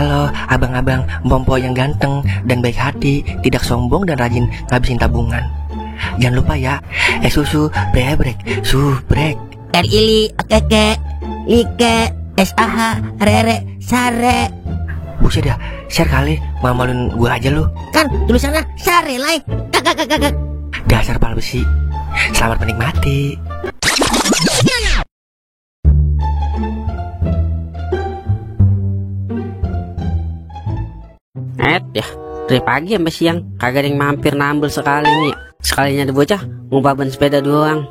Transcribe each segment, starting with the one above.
Halo abang-abang Mpompo yang ganteng dan baik hati, tidak sombong dan rajin ngabisin tabungan. Jangan lupa ya, susu brebrek, subrek. Ili, keke, like, SAH, rere, sare. Buset dah, share kali, mamalin gue aja lu. Kan tulisannya sare, like. Kakak. Dasar pal besi. Selamat menikmati. Ya, dari pagi sampai siang kagak ada yang mampir nambel sekali nih. Sekalinya ada bocah ngumpah ban sepeda doang.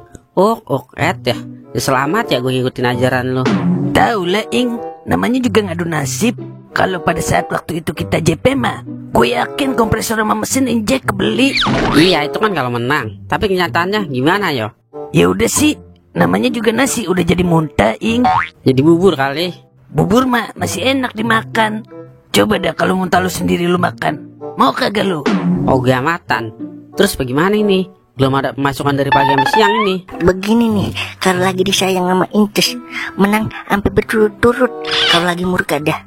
Ya. Selamat ya gue ngikutin ajaran lo. Tahu lah Ing, namanya juga ngadu nasib. Kalau pada saat waktu itu kita JP mah, gue yakin kompresor sama mesin injek kebeli. Iya itu kan kalau menang. Tapi kenyataannya gimana yo? Ya udah sih, namanya juga nasi udah jadi muntah Ing. Jadi bubur kali. Bubur mah masih enak dimakan. Coba dah kalau muntah lu sendiri lu makan, mau kagak lu? Oh gamatan. Terus bagaimana ini? Belum ada pemasukan dari pagi sampai siang ini. Begini nih, kalau lagi disayang sama Inces, menang sampai berturut-turut. Kalau lagi murka dah,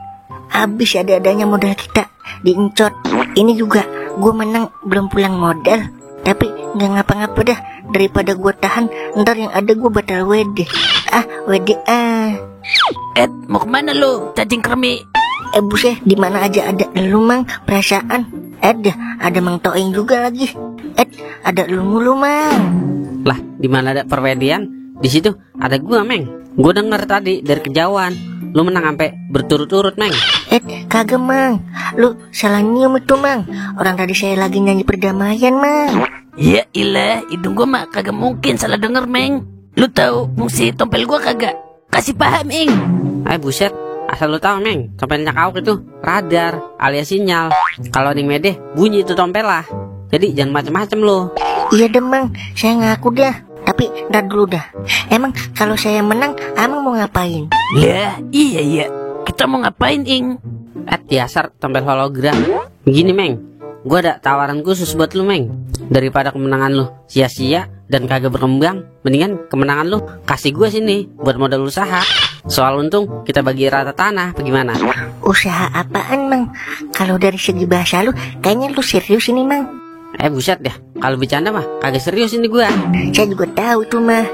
habis ada-adanya modal kita diincot. Ini juga gue menang belum pulang modal, tapi nggak ngapa-ngapa dah. Daripada gue tahan, ntar yang ada gue batal WD. Mau kemana lu, cacing kremi? Buset, di mana aja ada lu mang, perasaan. Ada Mang Toeng juga lagi. Ada lu mulu mang. Lah, di mana ada perwedian? Di situ ada gua, Meng. Gua denger tadi dari kejauhan lu menang sampai berturut-turut, Meng. Kagak mang, lu salah nyium itu mang. Orang tadi saya lagi nyanyi perdamaian mang. Ya ilah, hidung gua mah kagak mungkin salah denger Meng. Lu tahu fungsi tompel gua kagak? Kasih paham Ing. Buset. Asal lu tahu Meng, tompelnya kau itu radar alias sinyal. Kalau ning mede bunyi itu tompel lah. Jadi jangan macem-macem lu. Iya deh Mang, saya ngaku dah. Tapi ntar dulu dah. Emang kalau saya menang, Amang mau ngapain? Lah iya, kita mau ngapain Ing? Dasar tompel hologram. Begini Meng, gua ada tawaran khusus buat lu Meng. Daripada kemenangan lu sia-sia dan kagak berkembang, mendingan kemenangan lu kasih gua sini buat modal usaha. Soal untung kita bagi rata tanah, bagaimana? Usaha apaan Mang? Kalau dari segi bahasa lu, kayaknya lu serius ini Mang. Buset dah, kalau bercanda mah kagak serius ini gua. Saya juga tahu itu mah.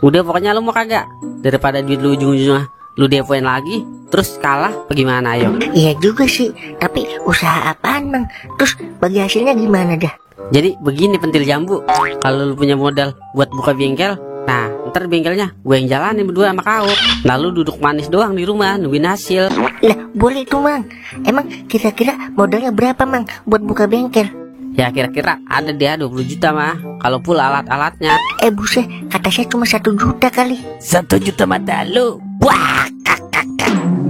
Udah pokoknya lu mau kagak? Daripada duit lu ujung-ujungnya lu depoin lagi, terus kalah, bagaimana ayo? Iya juga sih, tapi usaha apaan Mang? Terus bagi hasilnya gimana dah? Jadi begini pentil jambu, kalau lu punya modal buat buka bengkel, nah ntar bengkelnya gue yang jalanin berdua sama kau. Lalu duduk manis doang di rumah nungguin hasil. Lah boleh tuh Mang. Emang kira-kira modalnya berapa Mang buat buka bengkel? Ya kira-kira ada deh 20 juta mah, kalau pula alat-alatnya. Buset, kata saya cuma 1 juta kali. 1 juta mata lu. Wah, kakak.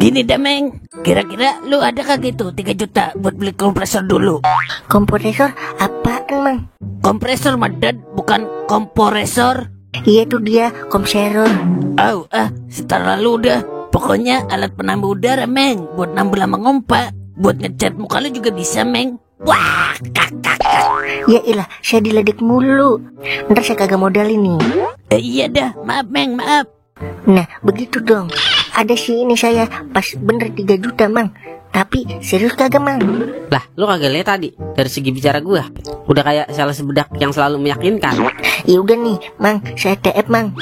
Gini dah Meng, kira-kira lu ada kagak itu 3 juta buat beli kompresor dulu? Kompresor apaan Mang? Kompresor madad, bukan kompresor. Iya itu dia, komseror. Setar lalu udah. Pokoknya alat penambah udara Meng, buat nambah lama ngompa. Buat ngecat muka lu juga bisa Meng. Wah, kakak. Ya ilah, saya diledek mulu. Ntar saya kagak modal ini. Iya dah, maaf Meng, maaf. Nah, begitu dong. Ada sih ini saya pas bener 3 juta Mang. Tapi serius kagak Mang? Lah, lu kagak lihat tadi dari segi bicara gua udah kayak sales bedak yang selalu meyakinkan. Ya udah nih, Mang, saya TF Mang.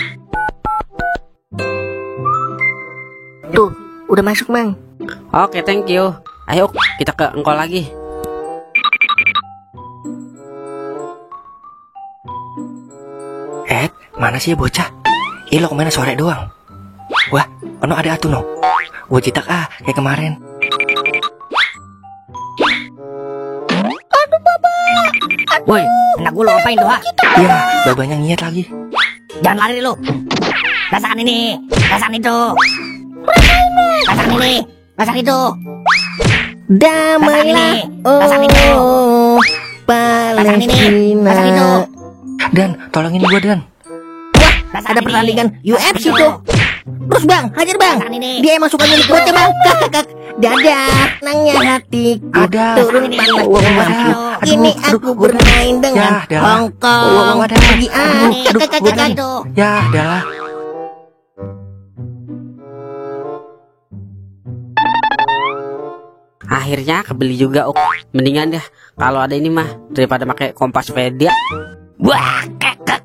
Tuh, udah masuk Mang. Oke, thank you. Ayo kita ke engkol lagi. Mana sih bocah? Lo kemana sore doang? Wah, ono ada atuh no. Gua citak kayak kemarin. Aduh Baba. Woi, anak gue lo ngapain tuh Ya, babanya ngiat lagi. Jangan lari lu. Rasakan ini, rasakan itu. Rasakan ini, rasakan itu. Damailah, Palestina. Dan, tolongin gua Dan. Ada pertandingan UFC tuh. Terus Bang, hajar Bang. Dia emang suka nyulik bocah Bang. Kakak. Dadah, nangnya hatiku Ada. turun panas. Ini aku bermain dengan Hongkong. Pergi kakak. Ya, adalah. Akhirnya kebeli juga, Uk. Mendingan dah kalau ada ini mah daripada pakai kompas sepeda. Wah, kakak.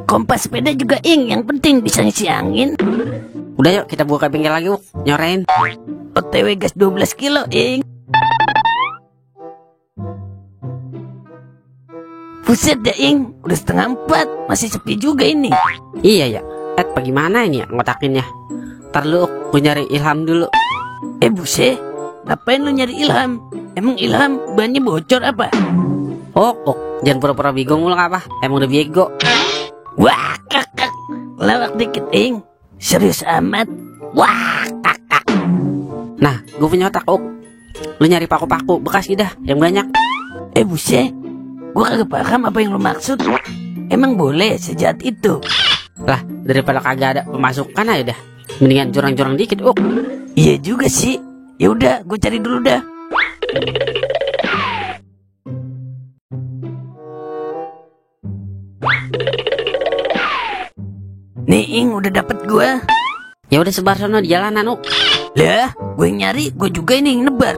Kompas sepeda juga ing, yang penting bisa ngisi angin. Udah yuk kita buka bengkel lagi, Uk. Nyorain. OTW gas 12 kilo ing. Buset dah ing, udah setengah 4, masih sepi juga ini. Iya ya. Bagaimana ini ya ngotakinnya? Ntar lu, Uk, gue nyari Ilham dulu. Buset, ngapain lu nyari Ilham? Emang Ilham bannya bocor apa? Uk, jangan pura-pura bego mulu apa? Emang udah bego. Wah, kakak, lawak dikit ing. Serius amat. Wah, kakak. Nah, gue punya otak, Uk. Lu nyari paku-paku bekas gitu dah, yang banyak. Buset, gue kagak paham apa yang lu maksud. Emang boleh sejahat itu? Lah, daripada kagak ada pemasukan aja dah. Mendingan curang-curang dikit, Uk. Iya juga sih. Ya udah, gue cari dulu dah. Nih ing, udah dapet gue. Ya udah sebar sono di jalanan, Uk. Lah, gue yang nyari, gue juga ini yang nebar.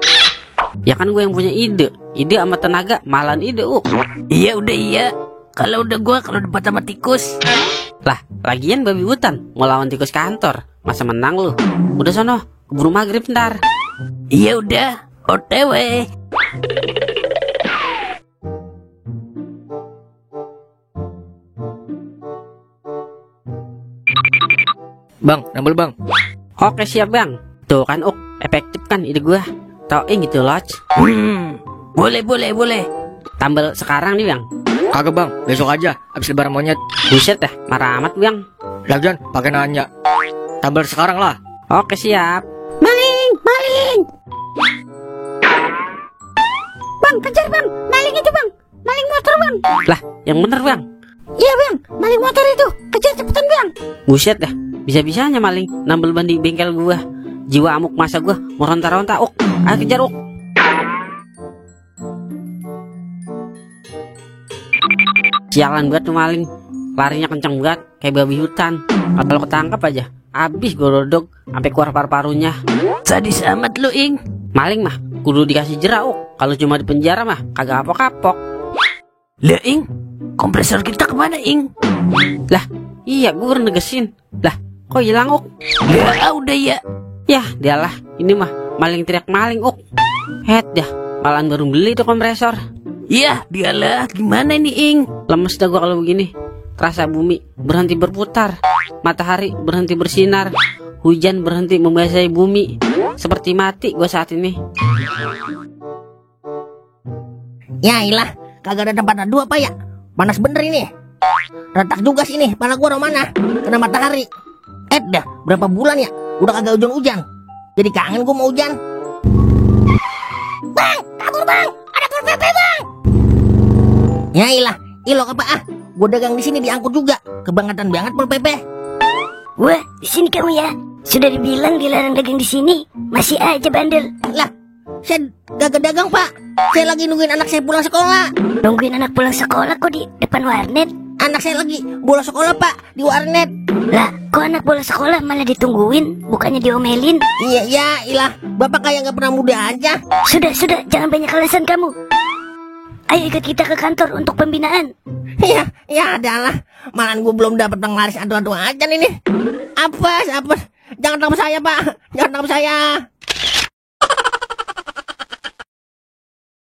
Ya kan gue yang punya ide sama tenaga, malahan ide, Uk. Iya udah iya. Kalau udah gue kalau debat sama tikus. Lah, lagian babi hutan mau lawan tikus kantor, masa menang lu? Udah sono, keburu maghrib ntar. Iya udah, OTW. Bang, nambel bang. Oke siap bang. Tuh kan, Uk, efektif kan ide gua. Tau gitu loh. Boleh. Tambal sekarang nih bang. Kagak bang, besok aja abis lebaran monyet. Buset dah, marah amat bang. Lagian pakai nanya. Tambal sekarang lah. Oke siap. Maling. Bang, kejar bang. Maling itu bang. Maling motor bang. Lah, yang bener bang. Iya bang, maling motor itu. Kejar cepetan bang. Buset dah, bisa-bisanya maling nambel ban di bengkel gua. Jiwa amuk masa gua mau ronta-ronta, Uk. Ayo kejar, Uk. Sialan banget tuh maling. Larinya kenceng banget kayak babi hutan. Kalau ketangkap aja habis gua rodok sampai keluar paru-parunya. Sadis amat lu ing. Maling mah kudu dikasih jerak, Uk. Kalau cuma di penjara mah kagak kapok-kapok. Lah ing, kompresor kita kemana ing? Lah, iya gua udah negesin. Lah, kok hilang, Uk? Ya udah ya. Yah, dialah. Ini mah maling teriak maling, Uk. Dah, malahan baru beli tuh kompresor. Ya, dialah. Gimana ini ing? Lemes dah gua kalau begini. Terasa bumi berhenti berputar, matahari berhenti bersinar, hujan berhenti membasahi bumi. Seperti mati gua saat ini. Ya ilah, kagak ada tempat dua apa ya? Panas bener ini. Retak juga sih nih, pala gua mana? Kena matahari. Dah, berapa bulan ya? Udah kagak hujan-hujan. Jadi kangen gua mau hujan. Bang, kabur bang. Ada pol PP bang. Ya ilah, ilok apa ah? Gua dagang di sini diangkut juga. Kebangetan banget pol PP. Wah, di sini kamu ya. Sudah dibilang dilarang dagang di sini, masih aja bandel. Lah, saya kagak dagang pak. Saya lagi nungguin anak saya pulang sekolah. Nungguin anak pulang sekolah kok di depan warnet? Anak saya lagi bolos sekolah pak, di warnet. Lah, kok anak bolos sekolah malah ditungguin, bukannya diomelin? Iya, ya ilah. Bapak kayak nggak pernah muda aja. Sudah, jangan banyak alasan kamu. Ayo ikut kita ke kantor untuk pembinaan. Ya adalah. Malahan gue belum dapat penglaris adu-adu aja ini. Apa? Jangan tangkap saya pak. Jangan tangkap saya.